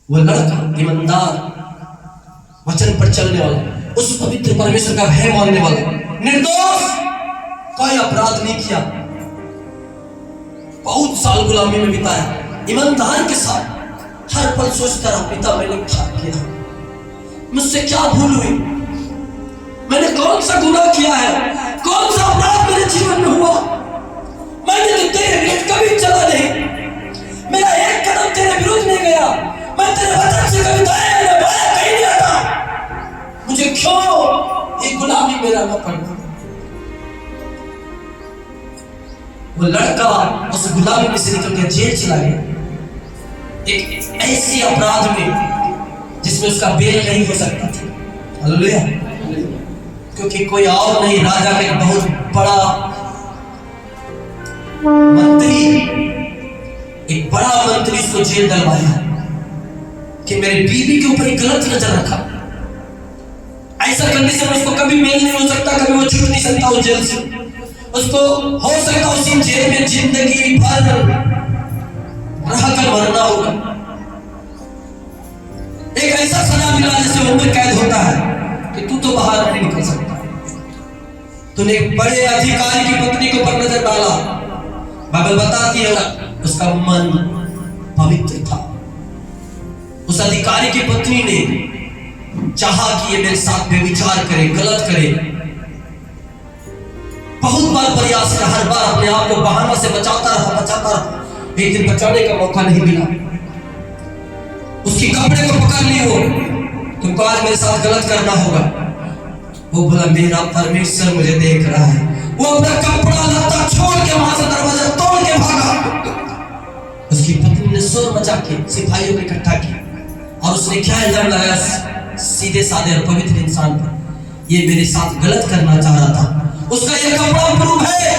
वो लड़का ईमानदार, वचन पर चलने वाला, उस पवित्र परमेश्वर का भय मानने वाला, निर्दोष, कोई अपराध नहीं किया, बहुत साल गुलामी में बिताया, ईमानदार के साथ हर पल सोचता रहा, पिता मैंने क्या किया, मुझसे क्या भूल हुई, मैंने कौन सा गुनाह किया है, कौन सा अपराध मेरे जीवन में हुआ, मैंने तो तेरे विरुद्ध कभी चला नहीं, मेरा एक कदम तेरे विरुद्ध नहीं गया, मैं तेरे वचन से कभी दाएं या बाएं कहीं नहीं हटा, मुझे क्यों ये गुलामी में रहना पड़ा। वो लड़का उस गुलामी में से निकल के जेल चला गया, एक ऐसी अपराध में जिसमें उसका बेल नहीं हो सकता था। हालेलुया। क्योंकि कोई और नहीं, राजा का एक बहुत बड़ा मंत्री, एक बड़ा मंत्री उसको जेल डलवाया कि मेरे बीवी के ऊपर एक गलत नजर रखा, ऐसा करने से उसको कभी मेल नहीं हो सकता, कभी वो छूट नहीं सकता उस जेल से, उसको हो सकता उसी जेल में जिंदगी भर रहकर मरना होगा। एक ऐसा सजा मिला जैसे उम्र कैद होता है कि तू तो बाहर नहीं निकल सकता। तूने बड़े अधिकारी की पत्नी के ऊपर नजर डाला, बाइबल बताती है उसका मन पवित्र था। उस अधिकारी की पत्नी ने चाहा कि ये मेरे साथ बेविचार करे, गलत करे, बहुत बार प्रयास किया, हर बार अपने आप को बहाना से बचाता रहा, एक दिन बचाने का मौका नहीं मिला। उसकी कपड़े को पकड़ ली, हो तुमको आज मेरे साथ गलत करना होगा। वो बोला मेरा परमेश्वर मुझे देख रहा है। वो अपना कपड़ा लत्ता छोड़ के वहां से दरवाजा तोड़ के भागा। उसकी पत्नी ने शोर मचा के सिपाहियों को इकट्ठा किया और उसने क्या इल्जाम लगाया सीधे साधे और पवित्र इंसान पर, ये मेरे साथ गलत करना चाह रहा था। उसका ये कपड़ा प्रूफ है,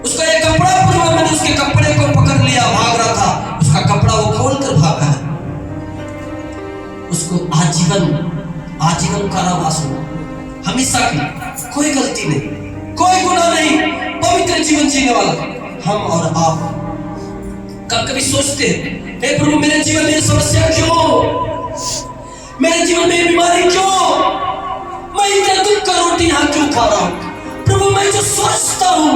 उसका ये कपड़ा प्रूफ है, मैंने उसके कपड़े को पकड़ लिया, भाग रहा था, उसका कपड़ा वो खोल कर भागा है। उसको आजीवन कारावास हुआ, हमेशा की, कोई गलती नहीं, कोई गुनाह नहीं, पवित्र जीवन जीने वाला। हम और आप कभी सोचते हैं हे प्रभु मेरे जीवन में समस्या क्यों, मेरे जीवन में बीमारी क्यों, मैं इतना दुख का रोटी यहाँ क्यों खा रहा हूँ। प्रभु मैं जो सोचता हूँ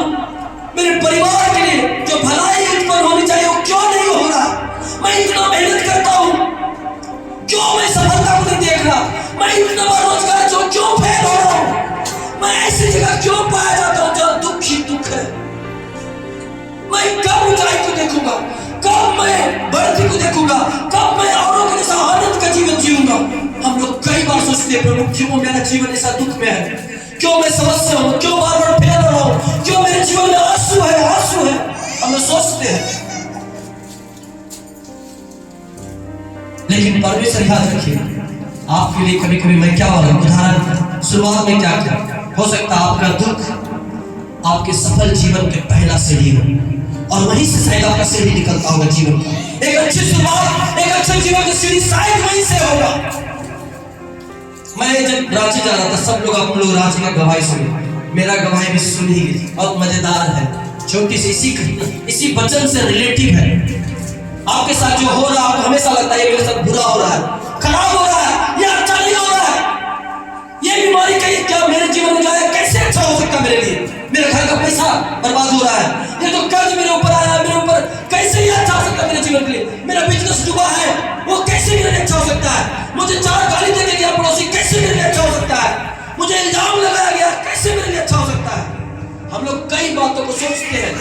मेरे परिवार के लिए जो भलाई उत्पन्न होनी चाहिए वो क्यों नहीं हो रहा। मैं इतना मेहनत करता हूँ, क्यों मैं सफलता को नहीं देख रहा। मैं इतना रोजगार जो क्यों फेल हो रहा हूँ। मैं ऐसी जगह क्यों पाया जाता हूँ जहाँ दुख ही दुख है। मैं कब ऊंचाई को देखूंगा, कब मैं बढ़ती को देखूंगा, कब मैं औरों के जैसा आनंद का जीवन जीऊंगा। हम लोग कई बार सोचते हैं प्रभु क्यों मेरा जीवन ऐसा दुख में है, क्यों मैं समस्या हूँ, क्यों बार बार फेल हो रहा हूँ, क्यों मेरे जीवन में आंसू है। हम लोग सोचते हैं, लेकिन परमेश्वर याद रखिए आपके लिए कभी कभी मैं क्या बोला, उदाहरण शुरुआत में क्या किया, हो सकता है आपका दुख आपके सफल जीवन के पहला सीढ़ी हो और वहीं से शायद आपका सीढ़ी निकलता होगा जीवन का। एक अच्छी शुरुआत, एक अच्छे जीवन की सीढ़ी शायद वहीं से होगा। मैं जब रांची जा रहा था, सब लोग आप लोग रांची का गवाही सुने, मेरा गवाही भी सुनी, बहुत मजेदार है, छोटी सी इसी वचन से रिलेटिव है। आपके साथ जो हो रहा है आपको हमेशा लगता है मेरे साथ बुरा हो रहा है, खराब हो रहा है, या अच्छा नहीं हो रहा है, ये बीमारी कहीं क्या मेरे जीवन में जाए, कैसे अच्छा हो सकता मेरे लिए, मेरे घर का पैसा बर्बाद हो रहा है, ये तो कर्ज मेरे ऊपर आया, मेरे ऊपर कैसे ये अच्छा हो सकता है मेरे जीवन के लिए, मेरा बिजनेस डूबा है वो कैसे मेरे लिए अच्छा हो सकता है, मुझे 4 गाली दे के गया पड़ोसी कैसे मेरे लिए अच्छा हो सकता है, मुझे इल्जाम लगाया गया कैसे मेरे लिए अच्छा हो सकता है। हम लोग कई बातों को सोचते हैं।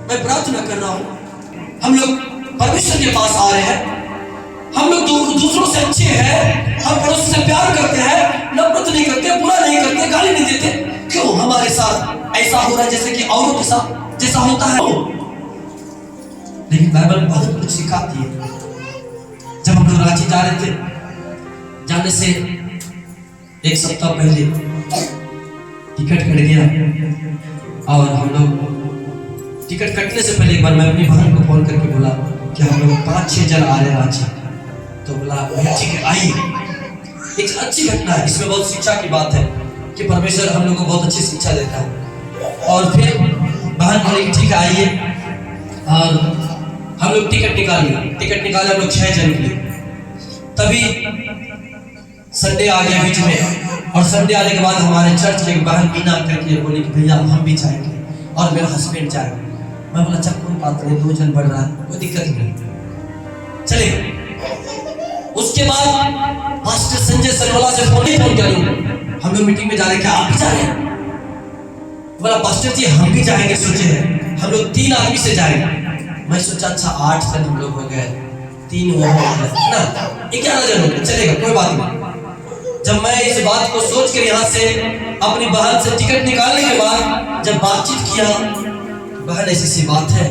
मैं प्रार्थना कर रहा हूँ हम लोग परमेश्वर के पास आ रहे हैं, हम लोग दूसरों से अच्छे हैं, हम पड़ोसी से प्यार करते हैं, नफरत नहीं करते, बुरा नहीं करते, गाली नहीं देते, क्यों हमारे साथ ऐसा हो रहा है जैसे कि औरों के साथ जैसा होता है। लेकिन बाइबल बहुत कुछ सिखाती है। जब हम लोग रांची जा रहे थे, जाने से 1 सप्ताह पहले टिकट कट गया और हम लोग टिकट कटने से पहले एक बार मैं अपनी बहन को फोन करके बोला कि हम लोग 5-6 जन आ रहे हैं रांची, तो बोला ठीक है आइए। एक अच्छी घटना है, इसमें बहुत शिक्षा की बात है कि परमेश्वर हम लोग को बहुत अच्छी शिक्षा देता है। और फिर बहन बोली कि ठीक है आइए, और 5 6 जन आ रहे हैं रांची, तो बोला ठीक है आइए। एक अच्छी घटना है, इसमें बहुत शिक्षा की बात है कि परमेश्वर हम लोग को बहुत अच्छी शिक्षा देता है। और फिर बहन बोली कि ठीक है आइए, और 5 6 जन आ रहे हैं रांची, तो बोला ठीक है आइए। हम लोग टिकट निकाले हम लोग 6 जन के लिए। तभी संडे आ गया बीच में, और संडे आने के बाद हमारे चर्च के बहन मीना करके बोली कि भैया हम भी जाएंगे और मेरा हस्बैंड जाएगा। मैं बोला अच्छा कोई बात नहीं, 2 जन बढ़ रहा है, कोई दिक्कत नहीं, चले। उसके बाद पास्टर संजय सनवाला से फोन किया, हम लोग मीटिंग में जा रहे, क्या आप भी जा रहे हैं? बोला पास्टर जी हम भी जाएंगे, सोचे हैं हम लोग 3 आदमी से जाएंगे। मैं सोचा अच्छा 8 जन हम लोग हो गए, 3 वो हो गए ना, 11 जन हो गए, चलेगा कोई बात नहीं। जब मैं इस बात को सोच कर यहाँ से अपनी बहन से टिकट निकालने के बाद जब बातचीत किया, बहन ऐसी सी बात है,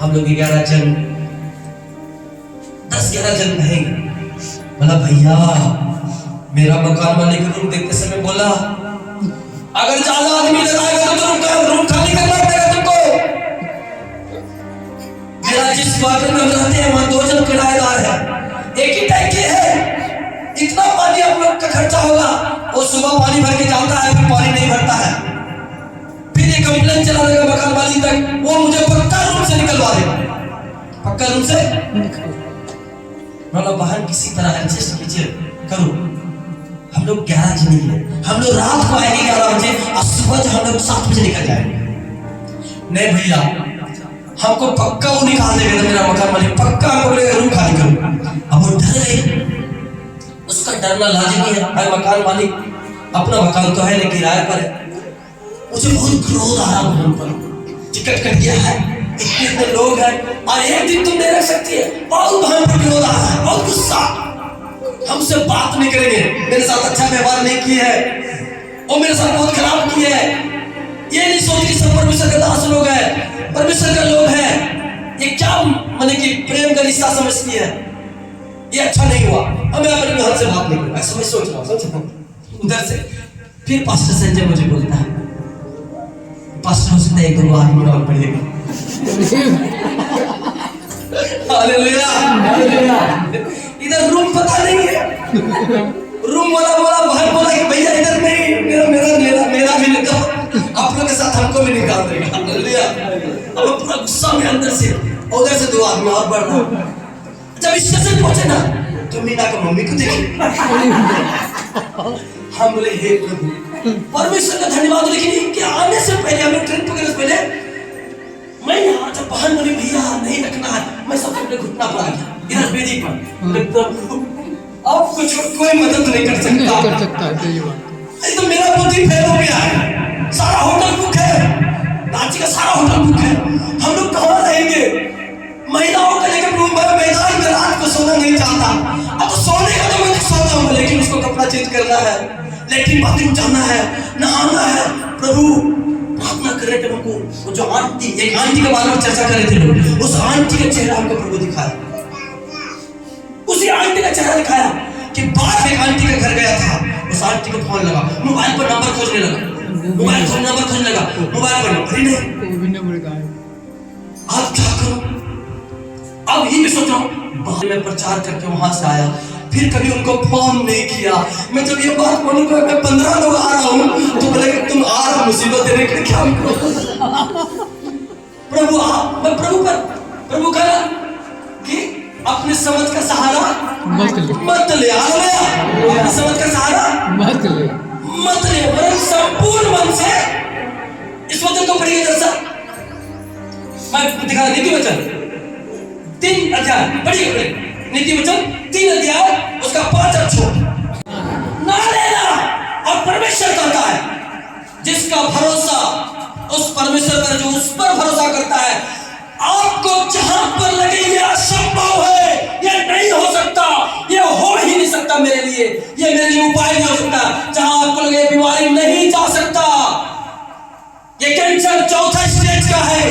हम लोग 11 जन 10-11 जन रहेंगे। बोला भैया मेरा मकान मालिक रूम देखते समय बोला अगर ज्यादा आदमी लगाएगा तो रूम खाली करना पड़ेगा तुमको। मेरा जिस क्वार्टर में हम रहते हैं वहां 2 जन किराएदार है, एक ही टैंकी है, इतना पानी आप लोग का खर्चा होगा। वो सुबह पानी भर के जाता है, फिर पानी नहीं भरता है, फिर ये कंप्लेन चला देगा मकान मालिक तक, वो मुझे पक्का रूम से निकलवा देगा, पक्का रूम से। मतलब बहन किसी तरह एडजस्ट कीजिए करो। हम लोग 11 जन ही हैं, हम लोग रात को आएंगे 11 बजे और सुबह जो हम लोग 7 बजे निकल जाएंगे। नहीं भैया हमको पक्का वो निकाल देगा, मेरा मकान मालिक पक्का हमको बोलेगा रूम खाली करो। अब वो डर गए, उसका डरना लाजिमी है, भाई मकान मालिक अपना मकान तो है लेकिन किराए पर है। मुझे बहुत क्रोध आ रहा है पर, टिकट कट गया है, इतने लोग हैं और एक दिन तुम नहीं रख सकती है, बहुत बहन पर क्रोध आ रहा है, बहुत गुस्सा, हमसे बात नहीं करेंगे, मेरे साथ अच्छा व्यवहार नहीं किया है, वो मेरे साथ बहुत खराब किया है। ये नहीं सोचती सब परमेश्वर का दास लोग हैं, परमेश्वर का लोग हैं, ये क्या माने कि प्रेम का रिश्ता समझती है, ये अच्छा नहीं हुआ। अब मैं अपने बहन से बात नहीं करूंगा, ऐसा मैं सोच रहा हूँ उधर से। फिर पास्टर संजय मुझे बोलता है पास्टर हो सकता है 1-2 आदमी और पड़ेगा। हालेलुया। इधर रूम पता नहीं है, रूम वाला बोला बहन बोला कि भैया इधर नहीं, मेरा भी निकाल, आप लोग के साथ हमको भी निकाल देगा। हालेलुया। अब पूरा गुस्सा में अंदर से, उधर से 2 आदमी और बढ़ रहा। जब स्टेशन पहुंचे ना तो मीना का मम्मी को देखी, हम बोले हे प्रभु परमेश्वर का धन्यवाद, लेकिन इनके आने से पहले, हमें ट्रेन पकड़ने से पहले मैं यहाँ जब बहन बोली भैया नहीं रखना है, मैं सबसे पहले घुटना पर आ गया इधर बेदी पर। आपको कोई मदद नहीं कर सकता, तो मेरा बुद्धि फेल हो गया है, सारा होटल बुक है, रांची का सारा होटल बुक है, हम लोग कहाँ रहेंगे? महिलाओं का लेकर रूम भर मैदान में रात को सोना नहीं चाहता। अब तो सोने का तो मैं सोता हूँ, लेकिन उसको कपड़ा चेंज करना है, लेट्रिन बाथरूम जाना है, नहाना है। प्रभु प्रार्थना कर रहे थे हमको, वो जो आंटी, एक आंटी के बारे में चर्चा कर रहे थे लोग, उस आंटी का चेहरा हमको प्रभु दिखाया, उसी आंटी का चेहरा दिखाया कि बाहर एक आंटी के घर गया था, उस आंटी को फोन लगा, मोबाइल पर नंबर खोजने लगा, मोबाइल पर नंबर खोजने लगा, मोबाइल पर नंबर ही नहीं। आप क्या करो? अब ये भी सोचो, मैं प्रचार करके वहां से आया, फिर कभी उनको फोन नहीं किया। मैं जब ये बात बोलूं तो मैं 15 लोग आ रहा हूँ तो बोले कि तुम आ रहा मुसीबत देने के लिए, क्या प्रभु मैं प्रभु कहा कि अपने समझ का सहारा मत ले, अपने समझ का सहारा मत ले, वरन संपूर्ण मन से इस वचन को पढ़िए। जैसा मैं दिखा नीति वचन 3 अध्याय पढ़िए, नीति वचन 3 अध्याय उसका 5 अक्षर ना लेना। और परमेश्वर कहता है जिसका भरोसा उस परमेश्वर पर, जो उस पर भरोसा करता है, आपको जहां पर लगे ये असंभव है, ये नहीं हो सकता, ये हो ही नहीं सकता मेरे लिए, ये मेरे लिए उपाय नहीं हो सकता। जहां आपको लगे बीमारी नहीं जा सकता, ये कैंसर 4था स्टेज का है,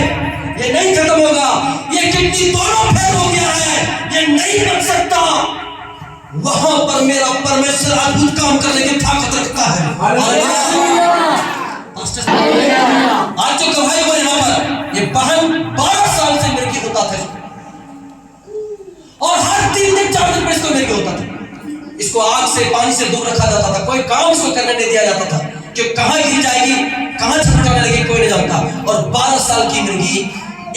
ये नहीं खत्म होगा, ये किडनी दोनों फेल हो गया है, ये नहीं बच सकता, वहां पर मेरा परमेश्वर अद्भुत काम करने की ताकत रखता है। आज जो गवाही हुआ यहाँ पर, ये बहन 12 साल से मृत्यु होता था और हर 3 दिन 4 दिन पर इसको मृत्यु होता था। इसको आग से, पानी से दूर रखा जाता था, कोई काम इसको करने नहीं दिया जाता था कि कहां गिर जाएगी, कहां छटपटाने लगेगी, कोई नहीं जानता। और 12 साल की मृगी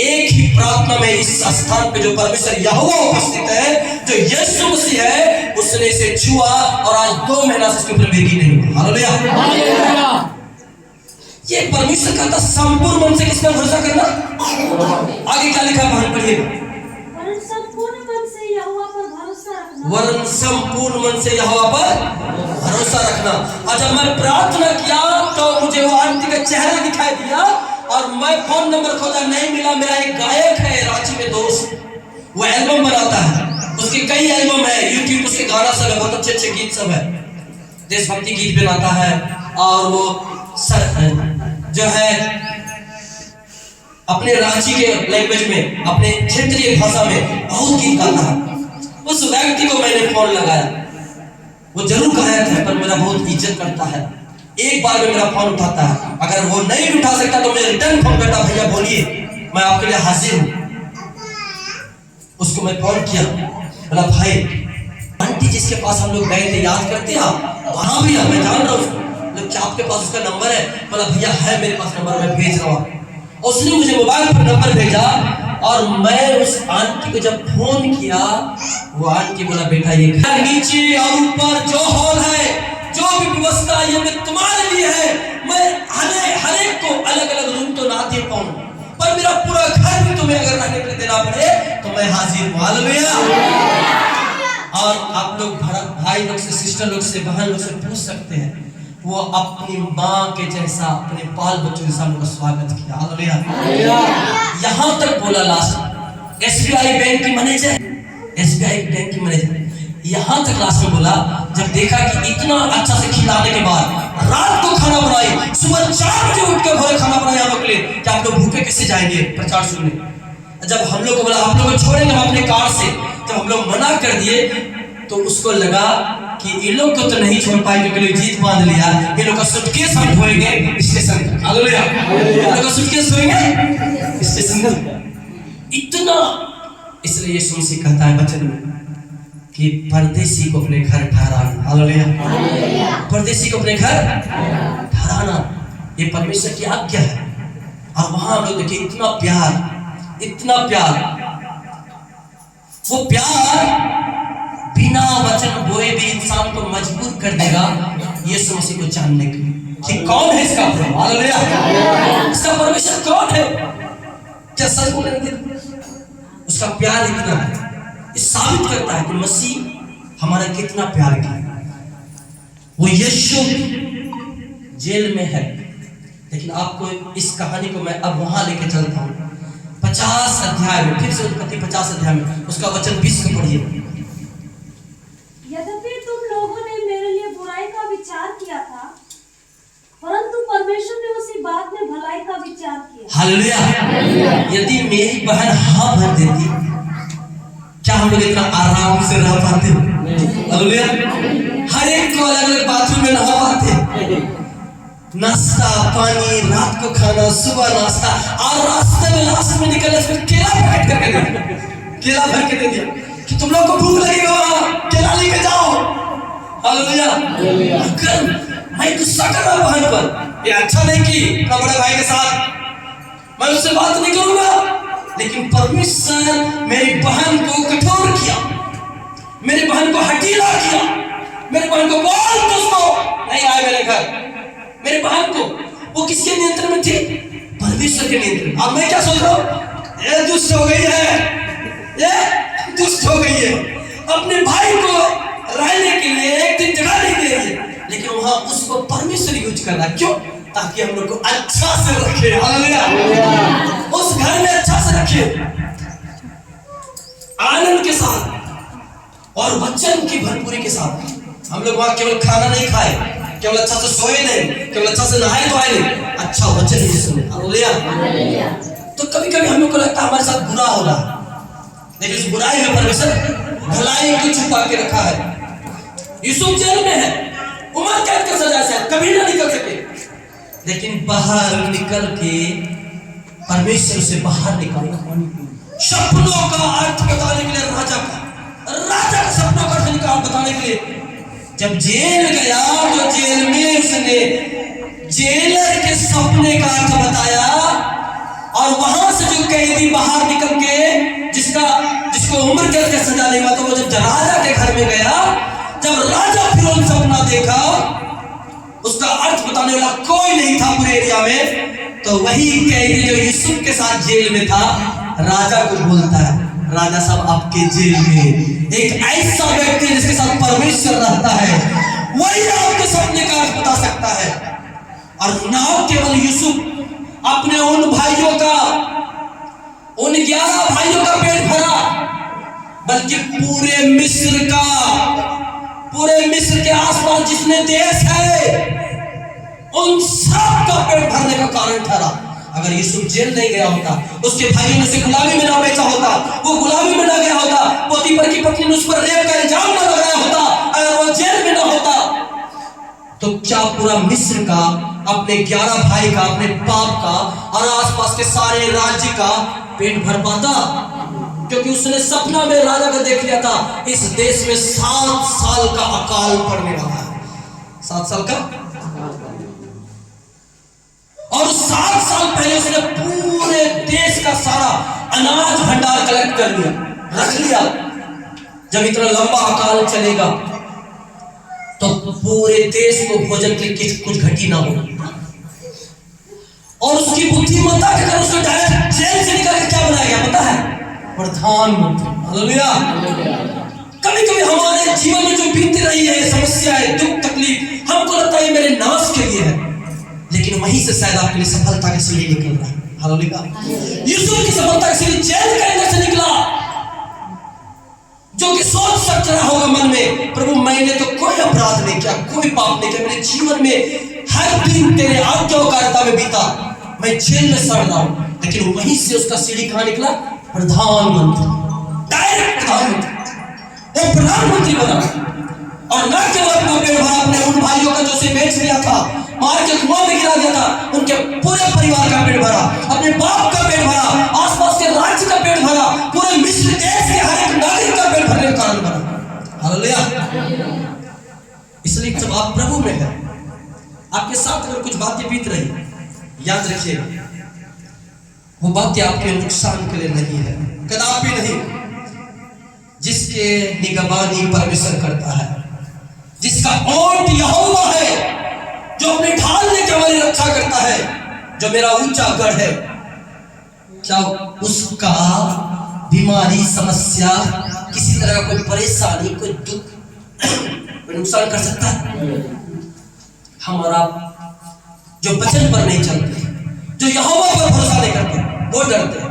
एक ही प्रार्थना में इस स्थान पे जो परमेश्वर यहोवा उपस्थित है, जो यीशु मसीह है, उसने इसे छुआ और आज 2 महीना से इसके ऊपर बेगी नहीं हुआ। हालेलुया। ये परमेश्वर का संपूर्ण मन से किस पर भरोसा करना। आगे क्या लिखा है पढ़िएगा। वरन संपूर्ण मन से यहोवा पर भरोसा रखना। वरन संपूर्ण मन से यहोवा पर भरोसा रखना। और जब मैं प्रार्थना किया तो मुझे वो आंटी का चेहरा दिखाई दिया और मैं फोन नंबर खोजा, नहीं मिला। मेरा एक गायक है रांची में दोस्त, वो एल्बम बनाता है, उसके कई एल्बम है, यूट्यूब उसके गाना सब है, बहुत अच्छे अच्छे गीत सब है, देशभक्ति गीत बनाता है। और वो जो है अपने रांची के लैंग्वेज में, अपने क्षेत्रीय भाषा में बहुत गीत गाता है। उस व्यक्ति को मैंने फोन लगाया, वो जरूर गायक है पर मेरा बहुत इज्जत करता है, एक बार में मेरा फोन उठाता है। अगर वो नहीं उठा सकता तो मुझे रिटर्न फोन करता, भैया बोलिए मैं आपके लिए हाजिर हूँ। उसको मैं फोन किया, बोला भाई आंटी जिसके पास हम लोग गए थे याद करते हैं आप? हाँ भैया मैं जान रहा हूँ। क्या आपके पास उसका नंबर है? बोला भैया है मेरे पास नंबर, मैं भेज रहा हूँ। उसने मुझे मोबाइल पर नंबर भेजा और मैं उस आंटी को जब फोन किया, वो आंटी बोला बेटा ये घर नीचे और ऊपर जो हॉल है, जो भी व्यवस्था ये मैं तुम्हारे लिए है। मैं हर एक को अलग अलग रूम तो ना दे पाऊं, पर मेरा पूरा घर भी तुम्हें अगर रहने के लिए देना पड़े तो मैं हाजिर हूं। हालेलुया। और आप लोग भाई लोग से, सिस्टर लोग से, बहन लोग से पूछ सकते हैं, वो अपनी माँ के जैसा अपने बाल बच्चों के सामने स्वागत किया। हालेलुया। यहाँ तक बोला लास्ट एसबीआई बैंक की मैनेजर, एसबीआई बैंक की मैनेजर यहाँ तक लास्ट में बोला, जब देखा कि इतना अच्छा से खिलाने के बाद रात को खाना बनाई, सुबह 4 बजे उठ के भोरे खाना बनाया हम लोग के लिए, कि आप लोग भूखे कैसे जाएंगे प्रचार सुनने। जब हम लोग को बोला आप लोग को छोड़ेंगे हम अपने कार से, जब हम लोग मना कर दिए तो उसको लगा कि ये लोग को तो नहीं छोड़ पाएंगे, क्योंकि जीत बांध लिया, ये लोग का सूटकेस हम ढोएंगे स्टेशन पर। हालेलुया। ये लोग का सूटकेस ढोएंगे स्टेशन पर। इतना, इसलिए यीशु मसीह कहता है वचन में कि परदेसी को अपने घर ठहराना। हालेलुया। परदेसी को अपने घर ठहराना, ये परमेश्वर की आज्ञा है। और वहां हम लोग देखिए इतना प्यार, इतना प्यार, वो प्यार बिना वचन बोए भी इंसान को मजबूर कर देगा यीशु मसीह को जानने के लिए कि कौन है इसका प्रभु। हालेलुया। इसका परमेश्वर कौन है, क्या सच बोलेंगे? उसका प्यार इतना है, ये साबित करता है कि मसीह हमारा कितना प्यार किया। वो यीशु जेल में है, लेकिन आपको इस कहानी को मैं अब वहां लेके चलता हूँ 50 अध्याय में, फिर से उत्पत्ति 50 अध्याय में उसका वचन 20 को पढ़िए। यद्यपि तुम लोगों ने मेरे लिए बुराई का विचार किया था, परंतु परमेश्वर ने उसी बात में भलाई का विचार किया। हालेलुया। यदि मेरी बहन हाँ भर देती, क्या हम लोग इतना आराम से रह पाते? हालेलुया। हर एक को अलग अलग बाथरूम में नहा पाते, नाश्ता पानी, रात को खाना, सुबह नाश्ता, और रास्ते में लास्ट में निकलने से केला पैकेट करके दे दिया, केला भर के दे दिया कि तुम लोग को भूख लगेगा वहां केला लेके जाओ। हालेलुया। अगर मैं गुस्सा कर रहा बहन पर, ये अच्छा नहीं की अपना बड़े भाई के साथ, मैं उससे बात नहीं करूंगा, लेकिन परमेश्वर मेरी बहन को कठोर किया, मेरी बहन को हठीला किया, मेरी बहन को बोल दोस्तों नहीं आए मेरे घर। मेरी बहन को, वो किसके नियंत्रण में थी? परमेश्वर के नियंत्रण। अब मैं क्या सोच रहा हूँ, ये दुष्ट हो गई है, ये दुष्ट हो गई है, अपने भाई को रहने के लिए एक दिन जगह नहीं दे रही है, लेकिन वहां उसको परमेश्वर यूज कर रहा है। क्यों? ताकि हम लोग को अच्छा से रखे। हालेलुया। उस घर में अच्छा से रखे, आनंद के साथ और वचन की भरपूरी के साथ। हम लोग वहां केवल खाना नहीं खाए, केवल अच्छा से सोए नहीं, केवल अच्छा से नहाए धोए नहीं, अच्छा वचन ही सुने। हालेलुया। तो कभी कभी हम लोग को लगता है हमारे साथ बुरा हो रहा है, लेकिन इस बुराई में परमेश्वर भलाई को छुपा के रखा है। यूसुफ जेल में है, उम्र कैद का सजा से कभी ना निकल सके, लेकिन बाहर निकल के परमेश्वर से बाहर निकाला, सपनों का अर्थ बताने के लिए, राजा का सपनों का अर्थ निकाल बताने के लिए जब जेल गया तो जेल में उसने जेलर के सपने का अर्थ बताया, और वहां से जो कैदी बाहर निकल के जिसको उम्र कैद का सजा नहीं हुआ, तो वो जब राजा के घर में गया, जब राजा फिरौन सपना देखा, उसका अर्थ बताने वाला कोई नहीं था पूरे एरिया में, तो वही कैदी जो यूसुफ के साथ जेल में था राजा को बोलता है, राजा साहब आपके जेल में एक ऐसा व्यक्ति जिसके साथ परमेश्वर रहता है, वही आपके सपने का अर्थ बता सकता है। और ना केवल यूसुफ अपने उन भाइयों का, उन 11 भाइयों का पेट भरा, बल्कि पूरे मिस्र के आसपास जितने देश है उन सब का पेट भरने का कारण ठहरा। अगर यूसुफ जेल नहीं गया होता, उसके भाइयों ने उसे गुलामी में ना बेचा होता, वो गुलामी में ना गया होता, पोतीफर की पत्नी ने उस पर रेप का इल्जाम ना लगाया होता, अगर वो जेल में ना होता, तो क्या पूरा मिस्र का, अपने 11 भाई का, अपने बाप का और आसपास के सारे राज्य का पेट भर पाता? क्योंकि उसने सपना में राजा को देख लिया था, इस देश में 7 साल का अकाल पड़ने वाला है। 7 साल का, और 7 साल पहले उसने पूरे देश का सारा अनाज भंडार कलेक्ट कर लिया, रख लिया। जब इतना लंबा अकाल चलेगा तो पूरे देश को भोजन के लिए कुछ घटी ना हो। और उसकी बुद्धिमत्ता के कारण उसको डायरेक्ट जेल से निकाल के क्या बनाया गया पता है? प्रधानमंत्री। हालेलुया। कभी कभी हमारे जीवन में जो बीत रही है समस्याएं, दुख, तकलीफ, हमको लगता है मेरे नाश के लिए है, लेकिन वहीं से शायद आपके लिए सफलता की सीढ़ी निकल रहा है। हालेलुया। यूसुफ की सफलता की सीढ़ी जेल के अंदर से निकला, जो कि सोच सकता रहा होगा मन में, प्रभु मैंने तो कोई अपराध नहीं किया, कोई पाप नहीं किया, मेरे जीवन में हर दिन तेरे आज्ञाकारिता में बीता, मैं जेल में सड़ रहा हूं, लेकिन वहीं से उसका सीढ़ी कहां निकला? प्रधानमंत्री। डायरेक्ट प्रधानमंत्री, वो प्रधानमंत्री बना। और न केवल अपना पेट भरा, अपने उन भाइयों का जो उसे बेच लिया था, मार के कुआं में गिरा दिया था, उनके पूरे परिवार का पेट भरा, अपने बाप का पेट भरा, आसपास के राज्य का पेट भरा, पूरे मिस्र देश के हर एक नागरिक का पेट भरने का कारण बना। हालेलुया। इसलिए जब आप प्रभु में हैं, आपके साथ अगर कुछ बातें बीत रही, याद रखिए वो बातें आपके नुकसान के लिए नहीं है, कदापि नहीं। जिसके निगरानी परमेश्वर करता है, जिसका ओट यहोवा है, जो अपने ढाल लेकर हमारी रक्षा करता है, जो मेरा ऊंचा गढ़ है, क्या उसका बीमारी, समस्या, किसी तरह का कोई परेशानी, कोई दुख, कोई नुकसान कर सकता है? हमारा जो वचन पर नहीं चलते, जो यहोवा पर भरोसा नहीं करते, वो डरते हैं।